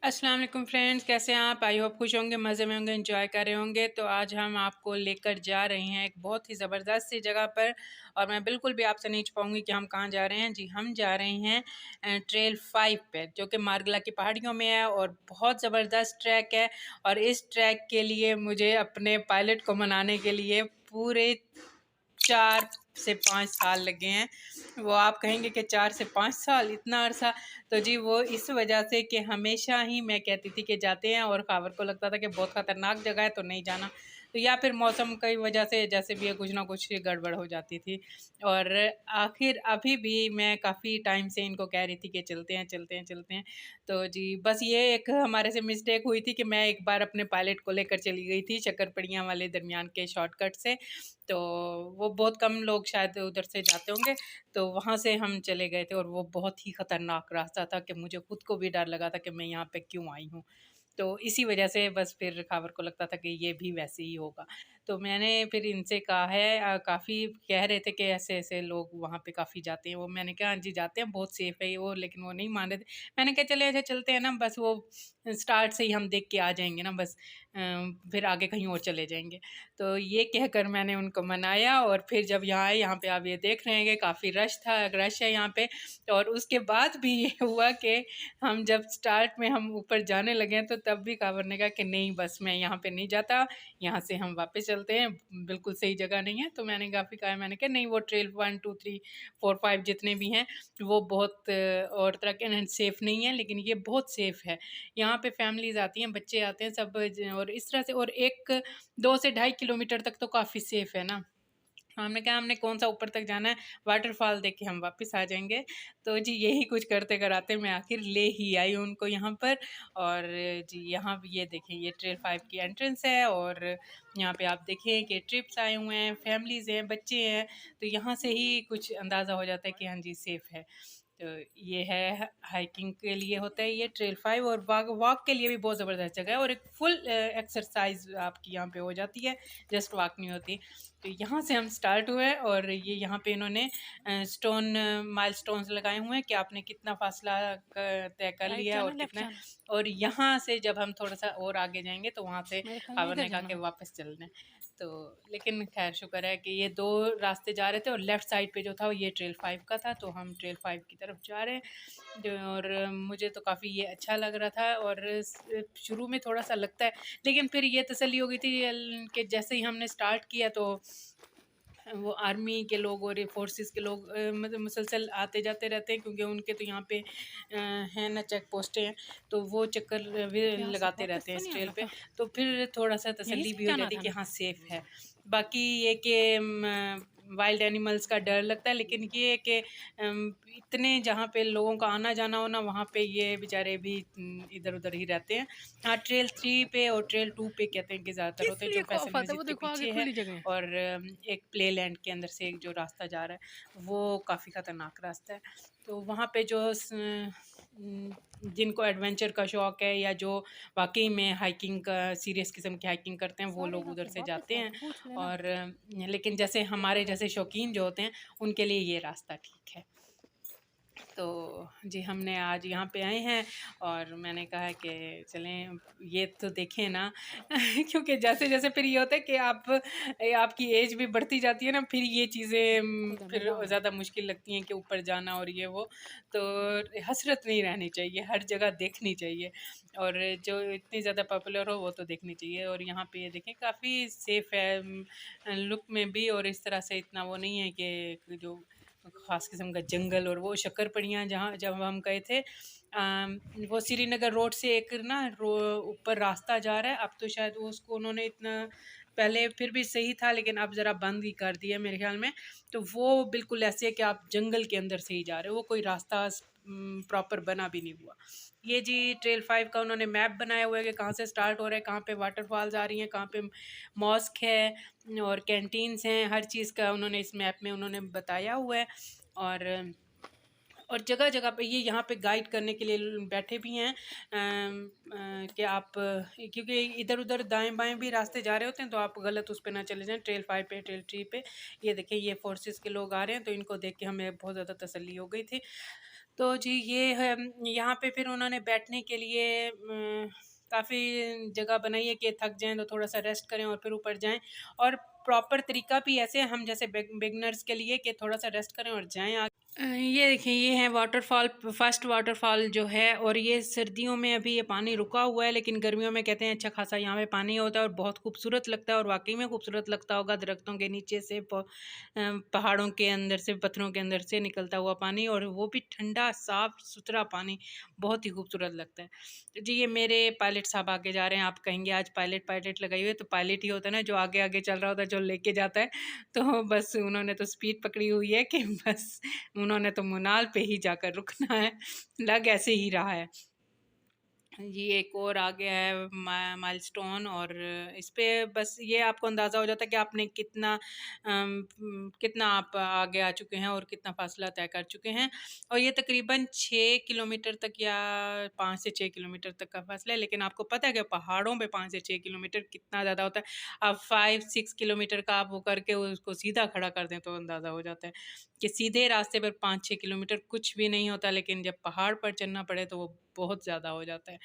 अस्सलाम वालेकुम फ्रेंड्स, कैसे हैं आप? आई होप खुश होंगे, मज़े में होंगे, एंजॉय कर रहे होंगे। तो आज हम आपको लेकर जा रहे हैं एक बहुत ही ज़बरदस्त सी जगह पर, और मैं बिल्कुल भी आपसे नहीं छुपाऊंगी कि हम कहाँ जा रहे हैं। जी, हम जा रहे हैं ट्रेल 5 पे, जो कि मार्गला की पहाड़ियों में है और बहुत ज़बरदस्त ट्रैक है। और इस ट्रैक के लिए मुझे अपने पायलट को मनाने के लिए पूरे 4 से 5 साल लगे हैं। वो आप कहेंगे कि 4 से 5 साल इतना अरसा? तो जी, वो इस वजह से कि हमेशा ही मैं कहती थी कि जाते हैं, और ख़ावर को लगता था कि बहुत ख़तरनाक जगह है तो नहीं जाना। तो या फिर मौसम की वजह से जैसे भी है, कुछ ना कुछ गड़बड़ हो जाती थी। और आखिर अभी भी मैं काफ़ी टाइम से इनको कह रही थी कि चलते हैं, चलते हैं, चलते हैं। तो जी, बस ये एक हमारे से मिस्टेक हुई थी कि मैं एक बार अपने पायलट को लेकर चली गई थी शक्करपड़ियाँ वाले दरमियान के शॉर्टकट से। तो वो बहुत कम लोग शायद उधर से जाते होंगे, तो वहाँ से हम चले गए थे, और वो बहुत ही ख़तरनाक रास्ता था कि मुझे खुद को भी डर लगा था कि मैं यहाँ पे क्यों आई हूँ। तो इसी वजह से बस फिर ख़ावर को लगता था कि ये भी वैसे ही होगा। तो मैंने फिर इनसे कहा है, काफ़ी कह रहे थे कि ऐसे-ऐसे लोग वहाँ पे काफ़ी जाते हैं। वो मैंने कहा, हाँ जी, जाते हैं, बहुत सेफ़ है ये वो, लेकिन वो नहीं मान रहे थे। मैंने कहा चले अच्छा चलते हैं ना, बस वो स्टार्ट से ही हम देख के आ जाएँगे ना, बस फिर आगे कहीं और चले जाएँगे। तो ये कहकर मैंने उनको मनाया, और फिर जब यहाँ आए, यहाँ पे आप ये देख रहे हैं कि काफ़ी रश है यहाँ पे। और उसके बाद भी ये हुआ कि हम जब स्टार्ट में हम ऊपर जाने लगे, तो तब भी कांवर ने कहा कि नहीं, बस मैं यहाँ पे नहीं जाता, यहाँ से हम वापस चलते हैं, बिल्कुल सही जगह नहीं है। तो मैंने काफ़ी कहा, मैंने कहा नहीं, वो ट्रेल 1 2 3 4 5 जितने भी हैं, वो बहुत और तरह के सेफ़ नहीं है, लेकिन ये बहुत सेफ़ है। यहाँ पे फैमिलीज़ आती हैं, बच्चे आते हैं सब, और इस तरह से, और एक 2 से ढाई किलोमीटर तक तो काफ़ी सेफ़ है ना। हमने कहा, हमने कौन-सा ऊपर तक जाना है, वाटरफॉल देख के हम वापस आ जाएँगे। तो जी, यही कुछ करते-कराते मैं आखिर ले ही आई उनको यहाँ पर। और जी, यहाँ भी ये देखें, ये ट्रेल 5 की एंट्रेंस है, और यहाँ पे आप देखें कि ट्रिप्स आए हुए हैं, फैमिलीज़ हैं, बच्चे हैं, तो यहाँ से ही कुछ अंदाज़ा हो जाता है कि हाँ जी, सेफ़ है। तो ये है, हाइकिंग के लिए होता है ये ट्रेल 5, और वॉक वॉक के लिए भी बहुत ज़बरदस्त जगह है, और एक फुल एक्सरसाइज आपकी यहाँ पे हो जाती है, जस्ट वॉक नहीं होती। तो यहाँ से हम स्टार्ट हुए, और ये यहाँ पे इन्होंने स्टोन माइलस्टोन्स लगाए हुए हैं कि आपने कितना फासला तय कर राइट लिया है जाना और लेफ्ट कितना है। जाना? और यहाँ से जब हम थोड़ा सा और आगे जाएंगे, तो वहाँ से मेरे ख्याल में पावर इधर ने कहा जाना कि होगा। वापस चलना है। तो लेकिन खैर शुक्र है कि ये दो रास्ते जा रहे थे, और लेफ़्ट साइड पे जो था ये ट्रेल 5 का था, तो हम ट्रेल 5 की तरफ जा रहे हैं। और मुझे तो काफ़ी ये अच्छा लग रहा था, और शुरू में थोड़ा सा लगता है, लेकिन फिर ये तसल्ली हो गई थी कि जैसे ही हमने स्टार्ट किया, तो वो आर्मी के लोग और ये फोर्सेस के लोग मतलब मुसलसल आते जाते रहते हैं, क्योंकि उनके तो यहाँ पे हैं ना, चेक पोस्टें हैं, तो वो चक्कर भी यहाँ से लगाते वापस रहते हैं तो इस नहीं ट्रेल आना पे। था? तो फिर थोड़ा सा यहीं तसल्ली से भी हो जाना जाती है था कि ना? हाँ, सेफ है। बाकी ये कि वाइल्ड एनिमल्स का डर लगता है, लेकिन ये है कि इतने जहाँ पे लोगों का आना जाना हो ना, वहाँ पे ये बेचारे भी इधर उधर ही रहते हैं। हाँ, ट्रेल 3 पे और ट्रेल 2 पे कहते हैं कि ज़्यादातर किस होते हैं, जो लिए फैसल खौफ आता है? वो मस्जिद के देखो आगे पीछे है। खुली जगह है। और एक प्ले लैंड के अंदर से एक जो रास्ता जा रहा है, वो काफ़ी ख़तरनाक रास्ता है। तो वहाँ पे जो जिनको एडवेंचर का शौक़ है, या जो वाक़ई में हाइकिंग का सीरियस किस्म की हाइकिंग करते हैं, वो सारे लोग यहाँ उधर पे से वापस जाते आओ हैं। तो पूछ लेना। और लेकिन जैसे हमारे जैसे शौकीन जो होते हैं, उनके लिए ये रास्ता ठीक है। तो जी, हमने आज यहाँ पे आए हैं, और मैंने कहा कि चलें ये तो देखें ना क्योंकि जैसे-जैसे फिर ये होता है कि आपकी एज भी बढ़ती जाती है ना, फिर ये चीज़ें खुद में फिर जाओ। ज़्यादा मुश्किल लगती हैं कि ऊपर जाना और ये वो। तो हसरत नहीं रहनी चाहिए, हर जगह देखनी चाहिए, और जो इतनी ज़्यादा पॉपुलर हो वो तो देखनी चाहिए। और यहाँ पे ये देखें, काफ़ी सेफ़ है लुक में भी, और इस तरह से इतना वो नहीं है कि जो ख़ास किस्म का जंगल। और वो शक्करपड़ियाँ जहाँ जब हम गए थे, वो श्रीनगर रोड से एक ना ऊपर रास्ता जा रहा है, अब तो शायद वो उसको उन्होंने इतना, पहले फिर भी सही था, लेकिन अब ज़रा बंद ही कर दिया मेरे ख्याल में। तो वो बिल्कुल ऐसे है कि आप जंगल के अंदर से ही जा रहे हो, वो कोई रास्ता प्रॉपर बना भी नहीं हुआ। ये जी ट्रेल 5 का उन्होंने मैप बनाया हुआ है कि कहाँ से स्टार्ट हो रहा है, कहाँ पे वाटरफॉल्स आ रही हैं, कहाँ पे मॉस्क है और कैंटीन्स हैं, हर चीज़ का उन्होंने इस मैप में उन्होंने बताया हुआ है। और जगह-जगह पे ये यहाँ पे गाइड करने के लिए बैठे भी हैं, कि आप क्योंकि इधर-उधर दाएँ-बाएँ भी रास्ते जा रहे होते हैं, तो आप गलत उस पे ना चले जाएँ, ट्रेल 5 पे, ट्रेल 3 पे। ये देखिए, ये फोर्सेस के लोग आ रहे हैं, तो इनको देख के हमें बहुत ज़्यादा तसल्ली हो गई थी। तो जी ये है, यहाँ पे फिर उन्होंने बैठने के लिए काफ़ी जगह बनाई है कि थक जाएँ तो थोड़ा-सा रेस्ट करें और फिर ऊपर जाएँ। और प्रॉपर तरीका भी ऐसे हम जैसे बिगिनर्स के लिए कि थोड़ा-सा रेस्ट करें और जाएँ आगे। ये देखिए, ये है वाटरफॉल, फर्स्ट वाटरफॉल जो है। और ये सर्दियों में अभी ये पानी रुका हुआ है, लेकिन गर्मियों में कहते हैं अच्छा खासा यहाँ पे पानी होता है और बहुत खूबसूरत लगता है। और वाकई में खूबसूरत लगता होगा, दरख्तों के नीचे से पहाड़ों के अंदर से, पत्थरों के अंदर से निकलता हुआ पानी, और वो भी ठंडा साफ सुथरा पानी, बहुत ही खूबसूरत लगता है। तो जी ये मेरे पायलट साहब आगे जा रहे हैं। आप कहेंगे आज पायलट पायलट लगाई हुई है, तो पायलट ही होता है ना जो आगे आगे चल रहा होता है, जो लेके जाता है। तो बस उन्होंने तो स्पीड पकड़ी हुई है कि बस उन्होंने तो मुनाल पे ही जाकर रुकना है, लग ऐसे ही रहा है। जी एक और आ गया है माइलस्टोन। और इस पे बस ये आपको अंदाज़ा हो जाता है कि आपने कितना आप आगे आ चुके हैं और कितना फ़ासला तय कर चुके हैं। और ये तकरीबन 6 किलोमीटर तक या 5 से 6 किलोमीटर तक का फ़ासला है, लेकिन आपको पता है कि पहाड़ों पे 5 से 6 किलोमीटर कितना ज़्यादा होता है। आप 5-6 किलोमीटर का आप वो करके उसको सीधा खड़ा कर दें तो अंदाज़ा हो जाता है कि सीधे रास्ते पर 5-6 किलोमीटर कुछ भी नहीं होता, लेकिन जब पहाड़ पर चढ़ना पड़े तो वो बहुत ज़्यादा हो जाता है।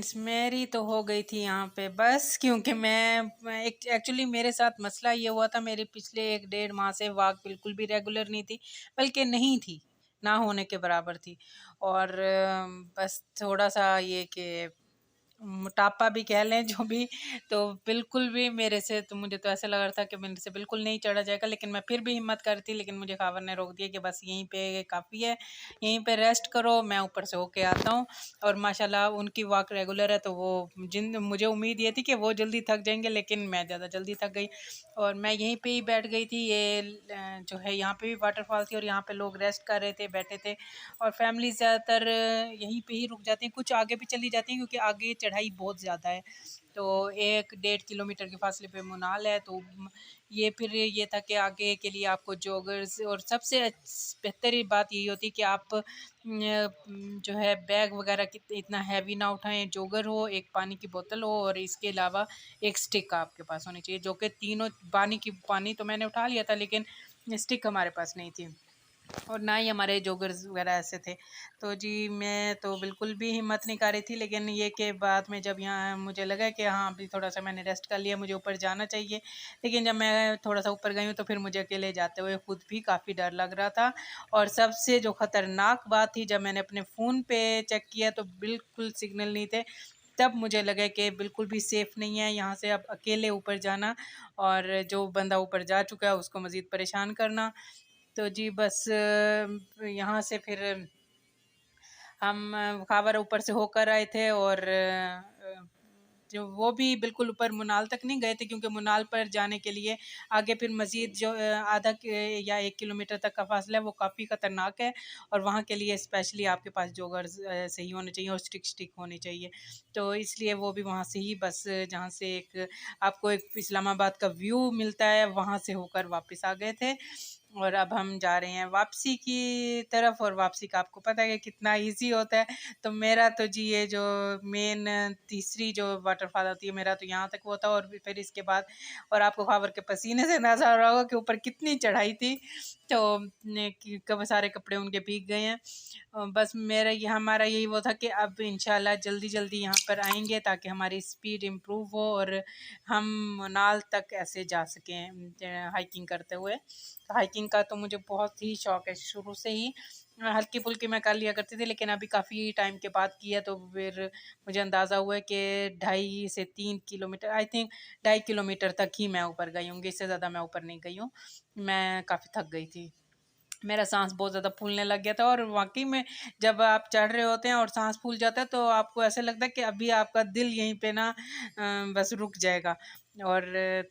फ्रेंड्स मेरी तो हो गई थी यहाँ पे बस, क्योंकि मैं एक्चुअली मेरे साथ मसला ये हुआ था, मेरी पिछले 1 डेढ़ माह से वॉक बिल्कुल भी रेगुलर नहीं थी, बल्कि नहीं थी, ना होने के बराबर थी। और बस थोड़ा-सा ये कि मोटापा भी कह लें जो भी, तो बिल्कुल भी मेरे से, तो मुझे तो ऐसा लग रहा था कि मेरे से बिल्कुल नहीं चढ़ा जाएगा, लेकिन मैं फिर भी हिम्मत कर थी, लेकिन मुझे ख़ावर ने रोक दिया कि बस यहीं पे काफ़ी है, यहीं पे रेस्ट करो, मैं ऊपर से होके आता हूँ। और माशाल्लाह उनकी वॉक रेगुलर है, तो वो जिन मुझे उम्मीद ये थी कि वो जल्दी थक जाएँगे, लेकिन मैं ज़्यादा जल्दी थक गई और मैं यहीं पे ही बैठ गई थी। ये जो है यहाँ पे भी वाटरफॉल थी और यहाँ पे लोग रेस्ट कर रहे थे, बैठे थे और फैमिली ज़्यादातर यहीं पे ही रुक जाती हैं, कुछ आगे भी चली जाती हैं क्योंकि आगे चढ़ाई बहुत ज़्यादा है। तो 1 डेढ़ किलोमीटर के फासले पे मुनाल है, तो ये फिर ये था कि आगे के लिए आपको जॉगर्स, और सबसे बेहतरीन बात यही होती है कि आप जो है बैग वगैरह की इतना हैवी ना उठाएं, जॉगर हो, एक पानी की बोतल हो और इसके अलावा एक स्टिक आपके पास होनी चाहिए, जो कि तीनों पानी तो मैंने उठा लिया था, लेकिन स्टिक हमारे पास नहीं थी और ना ही हमारे जॉगर्स वगैरह ऐसे थे। तो जी मैं तो बिल्कुल भी हिम्मत नहीं कर रही थी, लेकिन ये के बाद में जब यहाँ मुझे लगा कि हाँ अभी थोड़ा-सा मैंने रेस्ट कर लिया, मुझे ऊपर जाना चाहिए। लेकिन जब मैं थोड़ा-सा ऊपर गई हूँ तो फिर मुझे अकेले जाते हुए खुद भी काफ़ी डर लग रहा था। और सबसे जो ख़तरनाक बात थी, जब मैंने अपने फ़ोन पे चेक किया तो बिल्कुल सिग्नल नहीं थे। तब मुझे लगा कि बिल्कुल भी सेफ़ नहीं है यहाँ से अब अकेले ऊपर जाना, और जो बंदा ऊपर जा चुका है उसको मज़ीद परेशान करना। तो जी बस यहाँ से फिर हम खावर ऊपर से होकर आए थे और जो वो भी बिल्कुल ऊपर मुनाल तक नहीं गए थे, क्योंकि मुनाल पर जाने के लिए आगे फिर मज़ीद जो आधा या 1 किलोमीटर तक का फासला है वो काफ़ी ख़तरनाक है, और वहाँ के लिए स्पेशली आपके पास जॉगर्स सही होने चाहिए और स्टिक होनी चाहिए। तो इसलिए वो भी वहाँ से ही बस जहाँ से एक आपको एक इस्लामाबाद का व्यू मिलता है, वहाँ से होकर वापस आ गए थे। और अब हम जा रहे हैं वापसी की तरफ, और वापसी का आपको पता है कि कितना ईज़ी होता है। तो मेरा तो जी ये जो मेन तीसरी जो वाटरफॉल होती है, मेरा तो यहाँ तक हुआ था, और फिर इसके बाद और आपको ख़ावर के पसीने से अंदाज़ा हो रहा होगा कि ऊपर कितनी चढ़ाई थी। तो ने कि कब सारे कपड़े उनके भीग गए हैं। बस मेरा ये हमारा यही वो था कि अब इंशाल्लाह जल्दी-जल्दी यहाँ पर आएँगे ताकि हमारी स्पीड इम्प्रूव हो और हम मनाल तक ऐसे जा सकें हाइकिंग करते हुए। तो हाइकिंग का तो मुझे बहुत ही शौक है शुरू से ही। हल्की-फुल्की मैं कर लिया करती थी, लेकिन अभी काफ़ी टाइम के बाद की है, तो फिर मुझे अंदाज़ा हुआ है कि 2.5 से 3 किलोमीटर, आई थिंक 2.5 किलोमीटर तक ही मैं ऊपर गई होंगी, इससे ज़्यादा मैं ऊपर नहीं गई हूँ। मैं काफ़ी थक गई थी। मेरा साँस बहुत ज़्यादा फूलने लग गया था, और वाक़ई में जब आप चढ़ रहे होते हैं और साँस फूल जाता है, तो आपको ऐसा लगता है कि अभी आपका दिल यहीं पे ना बस रुक जाएगा। और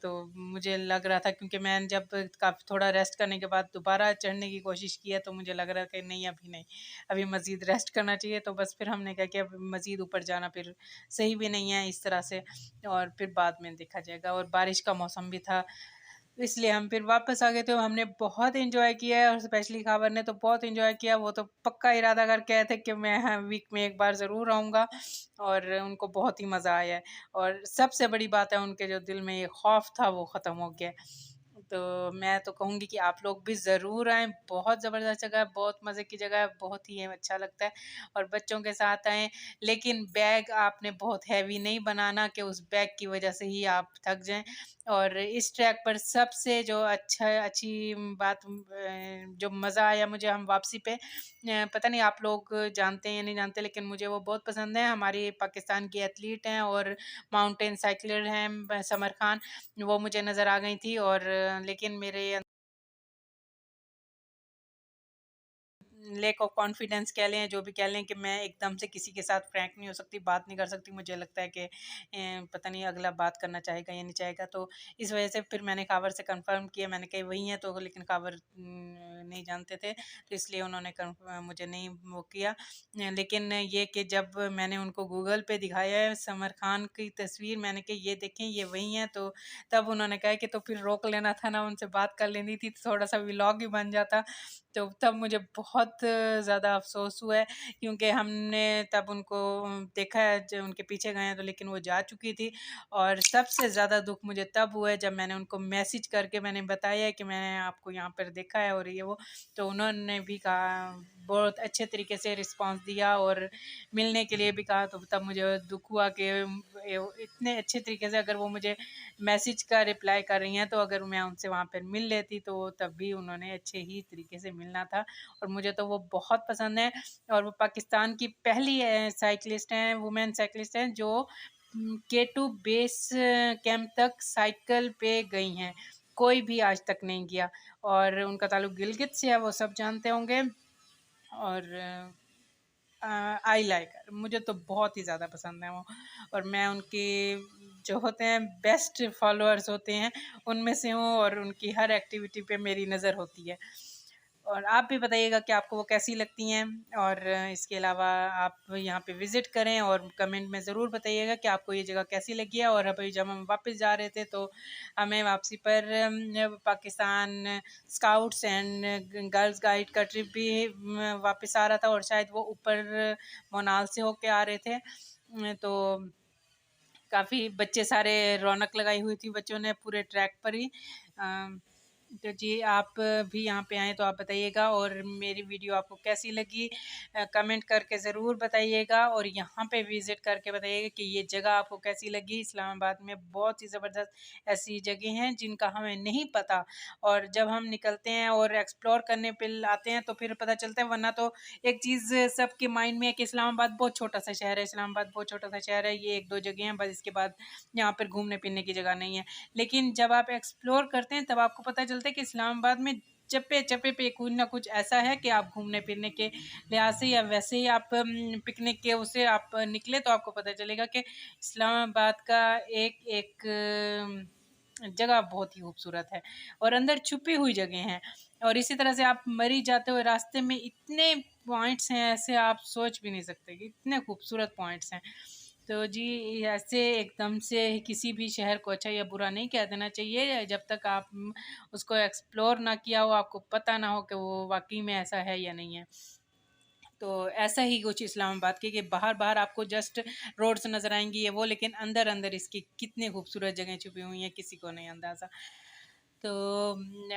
तो मुझे लग रहा था, क्योंकि मैंने जब काफ़ी थोड़ा रेस्ट करने के बाद दोबारा चढ़ने की कोशिश की है, तो मुझे लग रहा था कि नहीं अभी नहीं, अभी मज़ीद रेस्ट करना चाहिए। तो बस फिर हमने कहा कि अब मज़ीद ऊपर जाना फिर सही भी नहीं है इस तरह से, और फिर बाद में देखा जाएगा, और बारिश का मौसम भी था। इसलिए हम फिर वापस आ गए थे। हमने बहुत एन्जॉय किया है, और स्पेशली ख़ावर ने तो बहुत एन्जॉय किया। वो तो पक्का इरादा करके आए थे कि मैं वीक में 1 बार ज़रूर आऊँगा, और उनको बहुत ही मज़ा आया है। और सबसे बड़ी बात है, उनके जो दिल में ये खौफ़ था वो ख़त्म हो गया है। तो मैं तो कहूँगी कि आप लोग भी ज़रूर आएँ, बहुत ज़बरदस्त जगह है, बहुत मज़े की जगह है, बहुत ही अच्छा लगता है, और बच्चों के साथ आएँ। लेकिन बैग आपने बहुत हेवी नहीं बनाना कि उस बैग की वज़ह से ही आप थक जाएँ। और इस ट्रैक पर सबसे जो अच्छी बात जो मज़ा आया मुझे, हम वापसी पे पता नहीं आप लोग जानते हैं या नहीं जानते, लेकिन मुझे वो बहुत पसंद है। हमारी पाकिस्तान की एथलीट हैं और माउंटेन साइक्लर हैं समर खान, वो मुझे नज़र आ गई थी, और लेकिन मेरे लैक ऑफ कॉन्फिडेंस कह लें, जो भी कह लें, कि मैं एकदम से किसी के साथ फ्रैंक नहीं हो सकती, बात नहीं कर सकती। मुझे लगता है कि पता नहीं अगला बात करना चाहेगा या नहीं चाहेगा। तो इस वजह से फिर मैंने ख़ावर से कंफर्म किया, मैंने कहा वही हैं, तो लेकिन ख़ावर नहीं जानते थे, तो इसलिए उन्होंने मुझे नहीं वो किया। लेकिन ये कि जब मैंने उनको गूगल पे दिखाया है समर खान की तस्वीर, मैंने कहा ये देखें ये वही हैं, तो तब उन्होंने कहा कि तो फिर रोक लेना था ना, उनसे बात कर लेनी थी, तो थोड़ा सा व्लॉग ही बन जाता। तो तब मुझे बहुत ज़्यादा अफ़सोस हुआ है, क्योंकि हमने तब उनको देखा है जो उनके पीछे गए हैं, तो लेकिन वो जा चुकी थी। और सबसे ज़्यादा दुःख मुझे तब हुआ है जब मैंने उनको मैसेज करके मैंने बताया कि मैंने आपको यहाँ पर देखा है और ये वो, तो उन्होंने भी कहा, बहुत अच्छे तरीके से रिस्पॉन्स दिया और मिलने के लिए भी कहा। तो तब मुझे दुःख हुआ कि इतने अच्छे तरीके से अगर वो मुझे मैसेज का रिप्लाई कर रही हैं, तो अगर मैं उनसे वहाँ पर मिल लेती तो तब भी उन्होंने अच्छे ही तरीके से मिलना था। और मुझे तो वो बहुत पसंद है, और वो पाकिस्तान की पहली साइकिलिस्ट हैं, वुमेन साइकिलिस्ट हैं जो K2 बेस कैंप तक साइकिल पे गई हैं। कोई भी आज तक नहीं किया, और उनका ताल्लुक गिलगित से है, वो सब जानते होंगे। और आई लाइक हर, मुझे तो बहुत ही ज़्यादा पसंद है वो, और मैं उनके जो होते हैं बेस्ट फॉलोअर्स होते हैं उनमें से हूँ, और उनकी हर एक्टिविटी पे मेरी नज़र होती है। और आप भी बताइएगा कि आपको वो कैसी लगती हैं, और इसके अलावा आप यहाँ पे विज़िट करें और कमेंट में ज़रूर बताइएगा कि आपको ये जगह कैसी लगी है। और अभी जब हम वापस जा रहे थे तो हमें वापसी पर Pakistan scouts and girls guide का ट्रिप भी वापस आ रहा था, और शायद वो ऊपर मोनाल से होके आ रहे थे। तो काफ़ी बच्चे सारे रौनक लगाई हुई थी बच्चों ने पूरे ट्रैक पर ही। तो जी आप भी यहाँ पे आएँ तो आप बताइएगा, और मेरी वीडियो आपको कैसी लगी कमेंट करके ज़रूर बताइएगा, और यहाँ पे विज़िट करके बताइएगा कि ये जगह आपको कैसी लगी। इस्लामाबाद में बहुत ही ज़बरदस्त ऐसी जगह हैं जिनका हमें नहीं पता, और जब हम निकलते हैं और एक्सप्लोर करने पे आते हैं तो फिर पता चलता है। वरना तो एक चीज़ सबके माइंड में है कि इस्लामाबाद बहुत छोटा सा शहर है, इस्लामाबाद बहुत छोटा सा शहर है, ये 1-2 जगह हैं बस, इसके बाद यहाँ पर घूमने फिरने की जगह नहीं है। लेकिन जब आप एक्सप्लोर करते हैं तब आपको पता चलता है कि इस्लामाबाद में चप्पे-चप्पे पे कुछ ना कुछ ऐसा है कि आप घूमने फिरने के लिहाज से या वैसे ही आप पिकनिक के उससे आप निकले तो आपको पता चलेगा कि इस्लामाबाद का एक-एक जगह बहुत ही खूबसूरत है, और अंदर छुपी हुई जगह हैं। और इसी तरह से आप मरी जाते हुए रास्ते में इतने पॉइंट्स हैं ऐसे, आप सोच भी नहीं सकते कि इतने खूबसूरत पॉइंट्स हैं। तो जी ऐसे एकदम से किसी भी शहर को अच्छा या बुरा नहीं कह देना चाहिए, जब तक आप उसको एक्सप्लोर ना किया हो, आपको पता ना हो कि वो वाक़ई में ऐसा है या नहीं है। तो ऐसा ही कुछ इस्लामाबाद के कि बाहर-बाहर आपको जस्ट रोड्स नज़र आएँगी ये वो, लेकिन अंदर-अंदर इसकी कितनी खूबसूरत जगह छुपी हुई हैं, किसी को नहीं अंदाज़ा। तो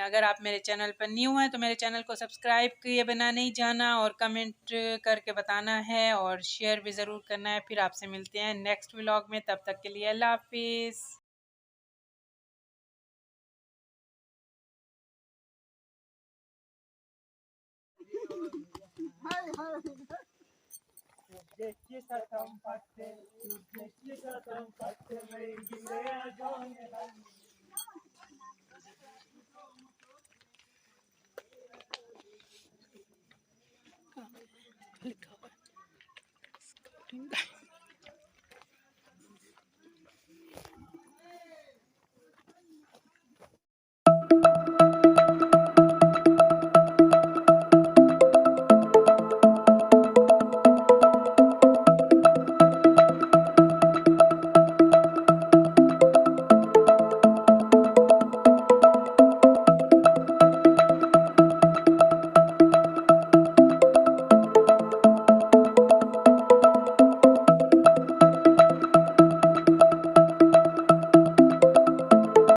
अगर आप मेरे चैनल पर न्यू हैं तो मेरे चैनल को सब्सक्राइब किए बिना नहीं जाना, और कमेंट करके बताना है, और शेयर भी ज़रूर करना है। फिर आपसे मिलते हैं नेक्स्ट व्लॉग में, तब तक के लिए अल्लाह हाफ़िज़।